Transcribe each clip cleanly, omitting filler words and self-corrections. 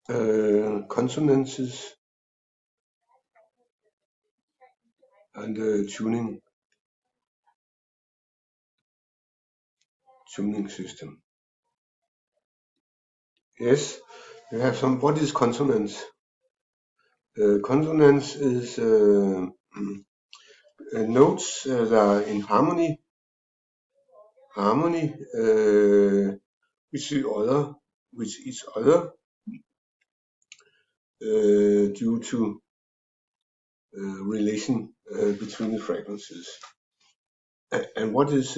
consonances and tuning system. Yes, we have some. What is consonance? Consonance is notes that are in harmony with each other due to relation between the frequencies. And what is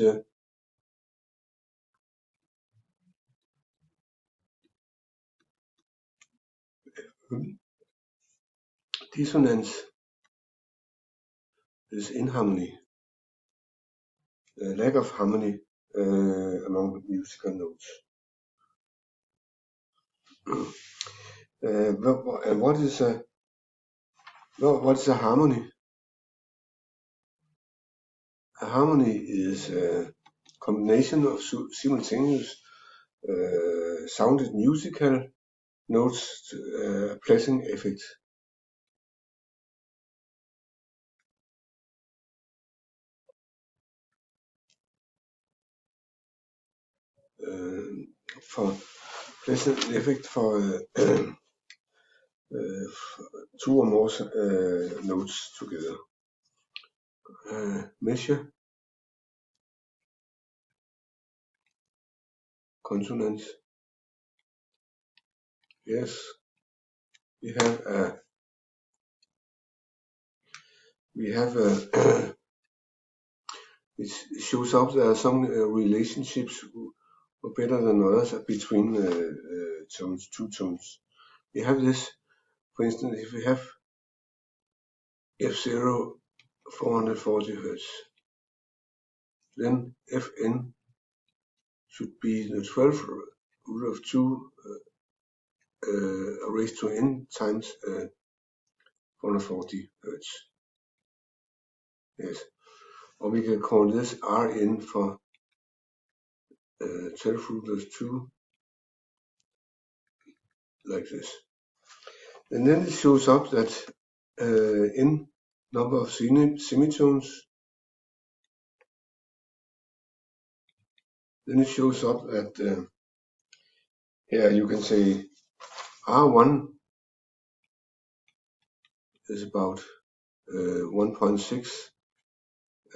dissonance? Is inharmony, lack of harmony among musical notes. And what is a harmony? A harmony is a combination of simultaneous sounded musical notes to a pleasing effect. For pleasant effect for two or more notes together. Measure consonance. Yes, we have a it shows up there are some relationships were better than others between tones, two tones. We have this, for instance, if we have F0 440 Hz, then Fn should be the 12th root of 2 raised to n times 440 Hz. Yes, or we can call this Rn for 12th root of 2, like this. And then it shows up that n number of semitones. Then it shows up that here you can say R1 is about 1.6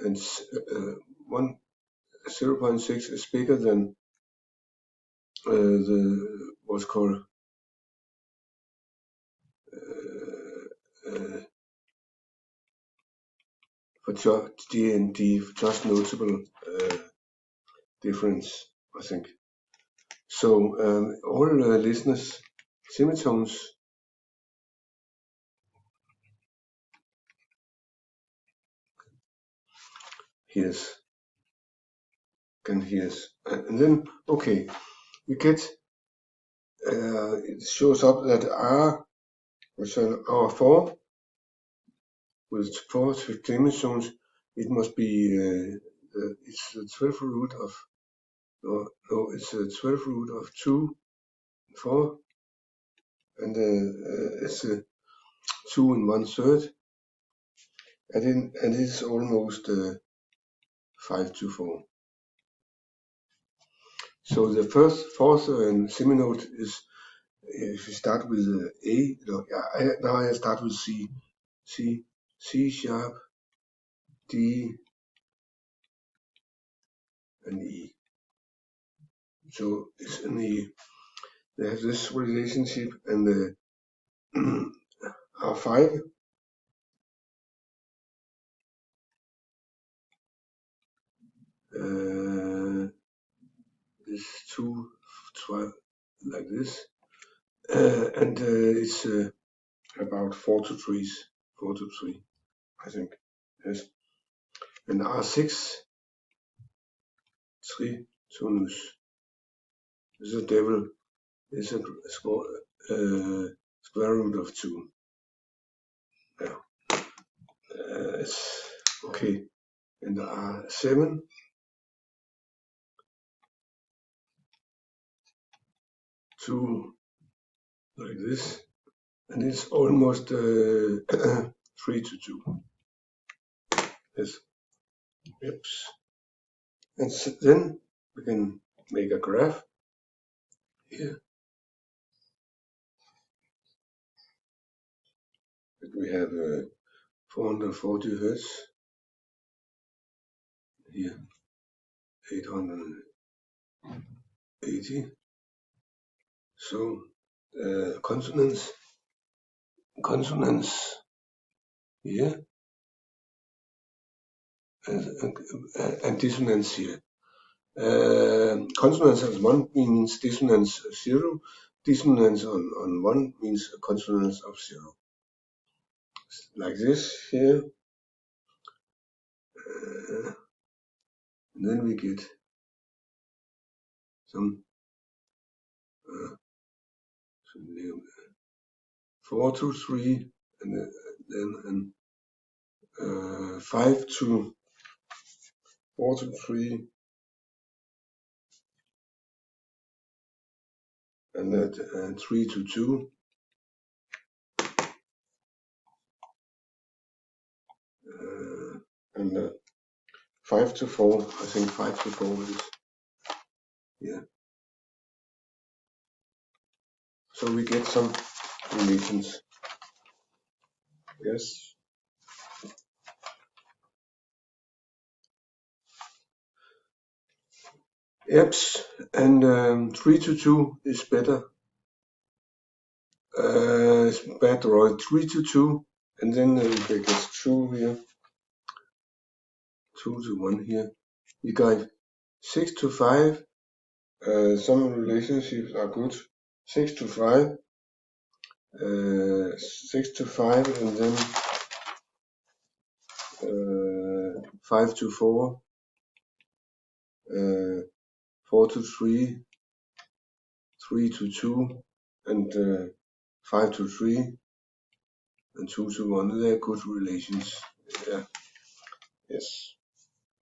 and 0.6 is bigger than the what's called for D&D, just notable difference, I think. So all listeners, semitones can hear, and then okay, we get it shows up that R, which is R4 with 4 semitones, it must be it's the 12th root of no, it's the 12th root of 2, 4, and it's 2 and 1/3, and it's almost 5 to 4. So the fourth seminote is, if you start with A, now I start with C, C sharp, D, and E. So it's an E. They have this relationship, and the R5 is 2, 12, like this, and it's about 4 to 3, I think. Yes, and R6, 3 tonus. This is a devil. It's a square root of 2. Yeah, it's okay. And R7, 2 like this, and it's almost 3:2. Yes. Oops. And then we can make a graph here. We have 440 Hertz here, 880. So consonance here and dissonance here. Consonance as 1 means dissonance 0. Dissonance on 1 means consonance of 0. Like this here. And then we get some 4 to 3 and then 5 to 4 to 3 and that 3 to 2 and 5 to 4. I think 5 to 4 is yeah. So we get some relations. Yes. Yes, and 3 to 2 is better. It's better, or 3 to 2, and then we get 2 here, 2 to 1 here. We got 6 to 5. Some relationships are good. 6 to 5, 6 to 5, and then 5 to 4, 4 to 3, 3 to 2, and 5 to 3, and 2 to 1. They're good relations. Yeah. Yes.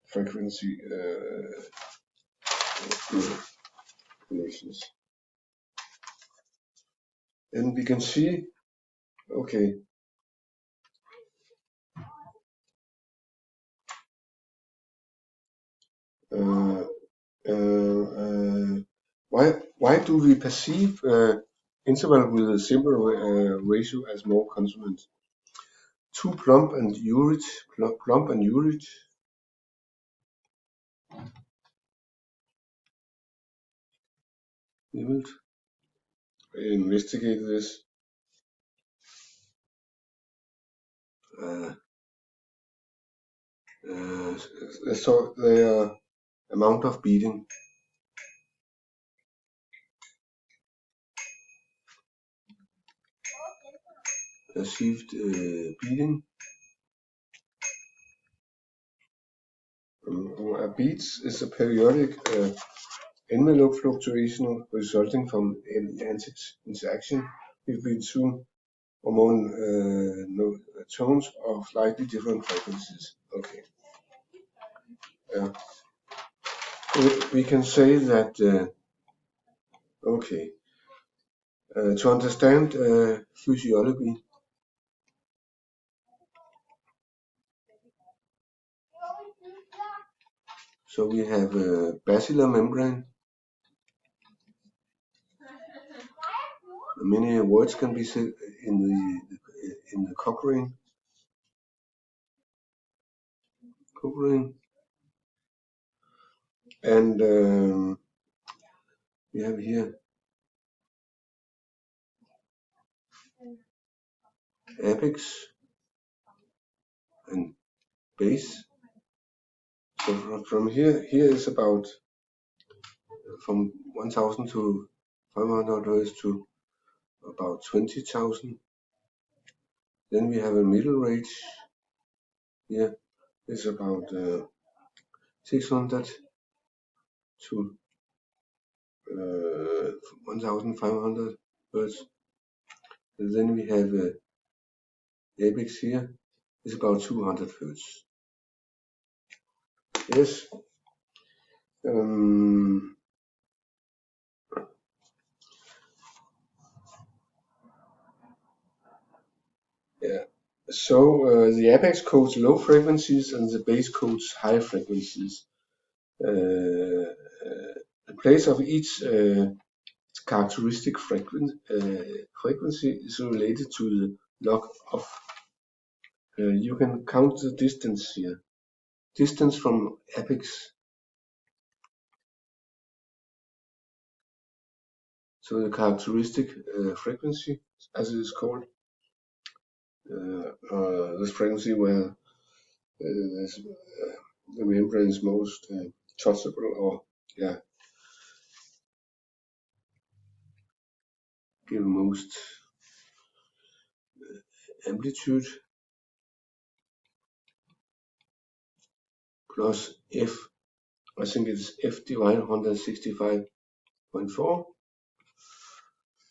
Frequency relations. And we can see, okay, why do we perceive interval with a simple ratio as more consonant? Too plump and urid, We will investigate this. So the amount of beating. Perceived beating. A beats is a periodic envelope fluctuation resulting from interaction between two or more tones of slightly different frequencies. Okay. We can say that, okay, to understand physiology, so we have a basilar membrane. Many words can be said in the covering. And we have here apex and base. So from here is about from 1000 to 500 Hertz to about 20,000. Then we have a middle range here. It's about 600 to 1500 Hertz. And then we have apex here. It's about 200 Hertz. Yes. Yeah. So the apex codes low frequencies and the base codes high frequencies. The place of each characteristic frequency is related to the log of. You can count the distance here. Distance from apex. So the characteristic frequency, as it is called, this frequency where the membrane is most touchable, or yeah, give most amplitude, plus f. I think it's f divided 165.4.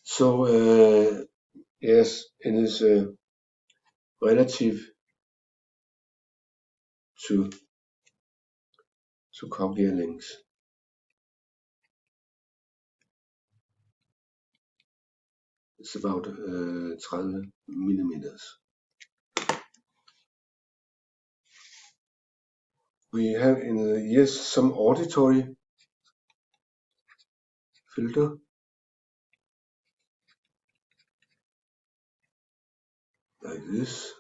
So yes, it is relative to cochlear length. It's about 30 millimeters. We have in the ears some auditory filter, like this.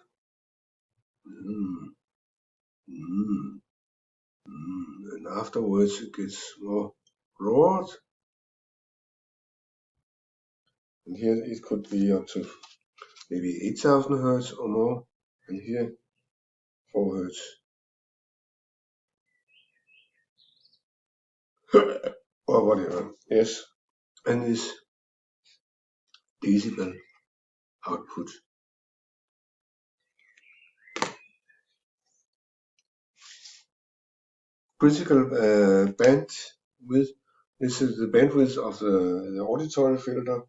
And afterwards it gets more broad. And here it could be up to maybe 8000 Hertz or more. And here 4 Hertz. Or whatever. Yes. And this decibel output. Critical bandwidth. This is the bandwidth of the auditory filter.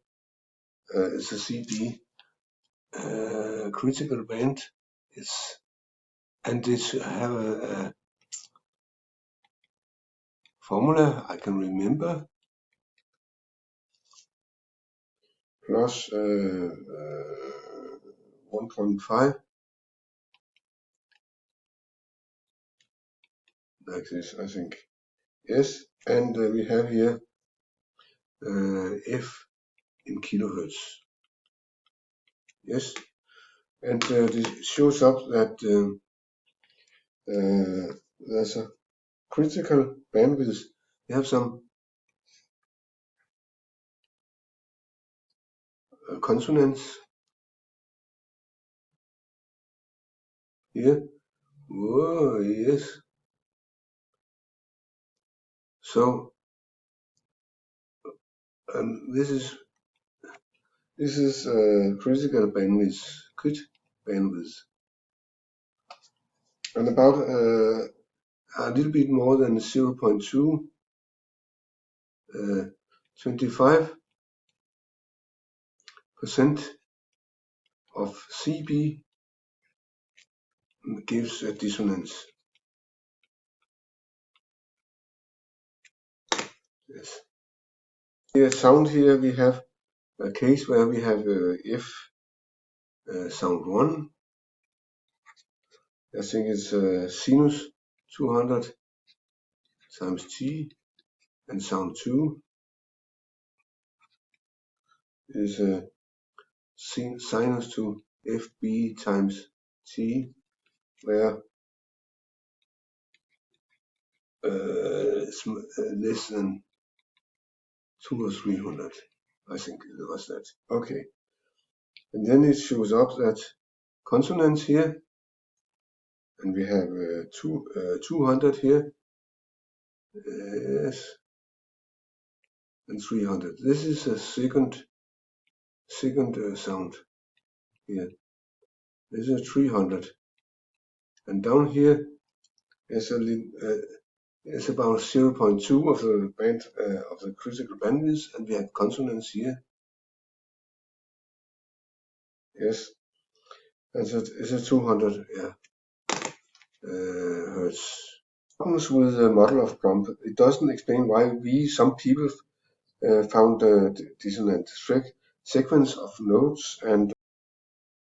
It's a CB. Critical band is, and it have a formula I can remember. Plus 1.5, like this, I think. Yes, and we have here F in kilohertz. Yes, and this shows up that there's a critical bandwidth. We have some consonants here. Whoa, yes. So, this is critical bandwidth, and about a little bit more than 0.2, 25% of CB gives a dissonance. Yes. Here sound, here we have a case where we have F sound 1. I think it's sinus 200 times T, and sound 2 is sinus to FB times T, where it's less than 200 or 300. I think it was that. Okay. And then it shows up that consonants here, and we have 200 here. Yes. And 300. This is a second sound here. This is 300. And down here is is about 0.2 of the band of the critical bandwidth, and we have consonants here. Yes, and so it's a 200 hertz. Problems with the model of Crump. It doesn't explain why some people found a dissonant sequence of notes and